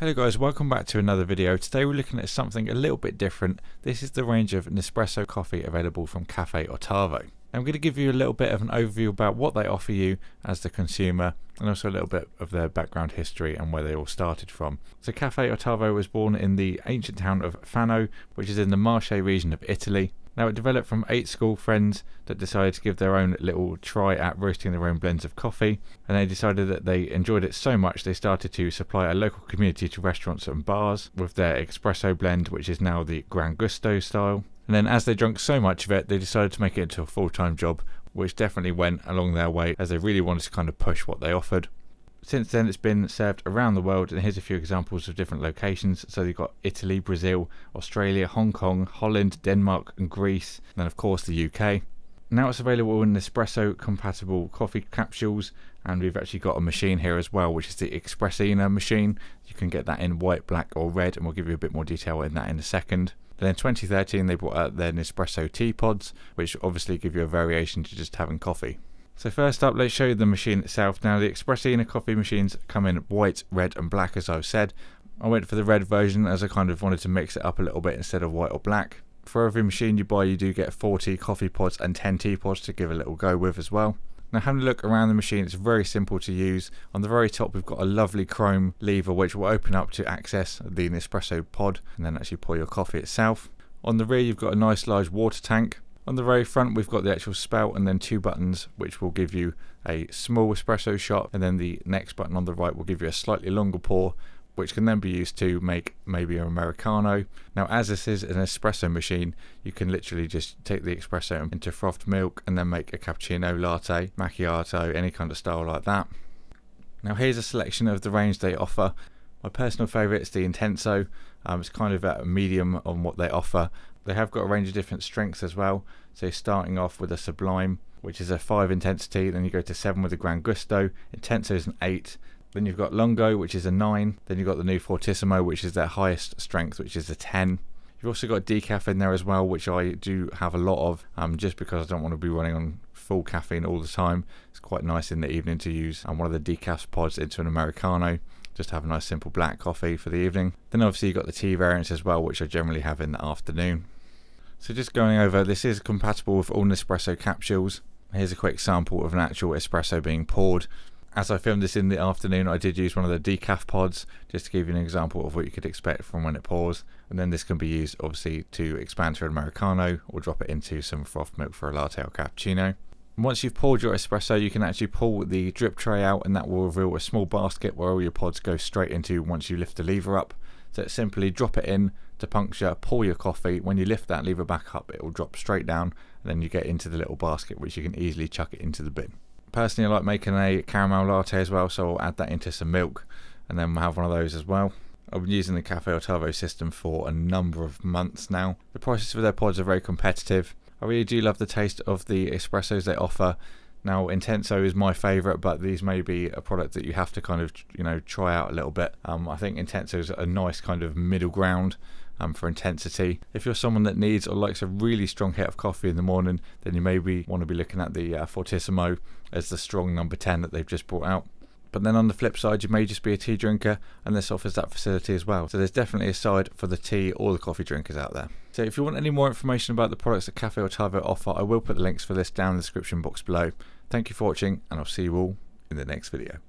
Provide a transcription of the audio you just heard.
Hello guys, welcome back to another video. Today we're looking at something a little bit different. This is the range of Nespresso coffee available from Caffe Ottavo. I'm going to give you a little bit of an overview about what they offer you as the consumer and also a little bit of their background history and where they all started from. So Caffe Ottavo was born in the ancient town of Fano, which is in the Marche region of Italy. Now it developed from 8 school friends that decided to give their own little try at roasting their own blends of coffee, and they decided that they enjoyed it so much they started to supply a local community to restaurants and bars with their espresso blend, which is now the Gran Gusto style. And then as they drank so much of it, they decided to make it into a full-time job, which definitely went along their way as they really wanted to kind of push what they offered. Since then it's been served around the world, and here's a few examples of different locations. So you've got Italy, Brazil, Australia, Hong Kong, Holland, Denmark and Greece, and then of course the UK. Now it's available in Nespresso compatible coffee capsules, and we've actually got a machine here as well, which is the Espressina machine. You can get that in white, black or red, and we'll give you a bit more detail in that in a second. Then in 2013 they brought out their Nespresso tea pods, which obviously give you a variation to just having coffee. So first up, let's show you the machine itself. Now the Espressina coffee machines come in white, red and black, as I've said. I went for the red version as I kind of wanted to mix it up a little bit instead of white or black. For every machine you buy, you do get 40 coffee pods and 10 tea pods to give a little go with as well. Now having a look around the machine, it's very simple to use. On the very top we've got a lovely chrome lever which will open up to access the Nespresso pod and then actually pour your coffee itself. On the rear you've got a nice large water tank. On the very front we've got the actual spout and then 2 buttons which will give you a small espresso shot, and then the next button on the right will give you a slightly longer pour, which can then be used to make maybe an Americano. Now as this is an espresso machine, you can literally just take the espresso into frothed milk and then make a cappuccino, latte, macchiato, any kind of style like that. Now here's a selection of the range they offer. My personal favourite is the Intenso. It's kind of at a medium on what they offer. They have got a range of different strengths as well. So starting off with a Sublime, which is a 5 intensity, then you go to 7 with the Gran Gusto. Intenso is an 8. Then you've got Lungo, which is a 9. Then you've got the new Fortissimo, which is their highest strength, which is a 10. You've also got decaf in there as well, which I do have a lot of, just because I don't want to be running on full caffeine all the time. It's quite nice in the evening to use one of the decaf pods into an Americano. Just have a nice simple black coffee for the evening. Then obviously you've got the tea variants as well, which I generally have in the afternoon. So just going over, this is compatible with all Nespresso capsules. Here's a quick sample of an actual espresso being poured. As I filmed this in the afternoon, I did use one of the decaf pods just to give you an example of what you could expect from when it pours. And then this can be used obviously to expand to an Americano or drop it into some frothed milk for a latte or cappuccino. Once you've poured your espresso, you can actually pull the drip tray out, and that will reveal a small basket where all your pods go straight into once you lift the lever up. So it's simply drop it in to puncture, pour your coffee. When you lift that lever back up, it will drop straight down, and then you get into the little basket which you can easily chuck it into the bin. Personally I like making a caramel latte as well, so I'll add that into some milk and then we'll have one of those as well. I've been using the Caffe Ottavo system for a number of months now. The prices for their pods are very competitive. I really do love the taste of the espressos they offer. Now Intenso is my favourite, but these may be a product that you have to kind of try out a little bit. I think Intenso is a nice kind of middle ground for intensity. If you're someone that needs or likes a really strong hit of coffee in the morning, then you maybe want to be looking at the Fortissimo as the strong number 10 that they've just brought out. But then on the flip side, you may just be a tea drinker, and this offers that facility as well. So there's definitely a side for the tea or the coffee drinkers out there. So if you want any more information about the products that Caffe Ottavo offer, I will put the links for this down in the description box below. Thank you for watching, and I'll see you all in the next video.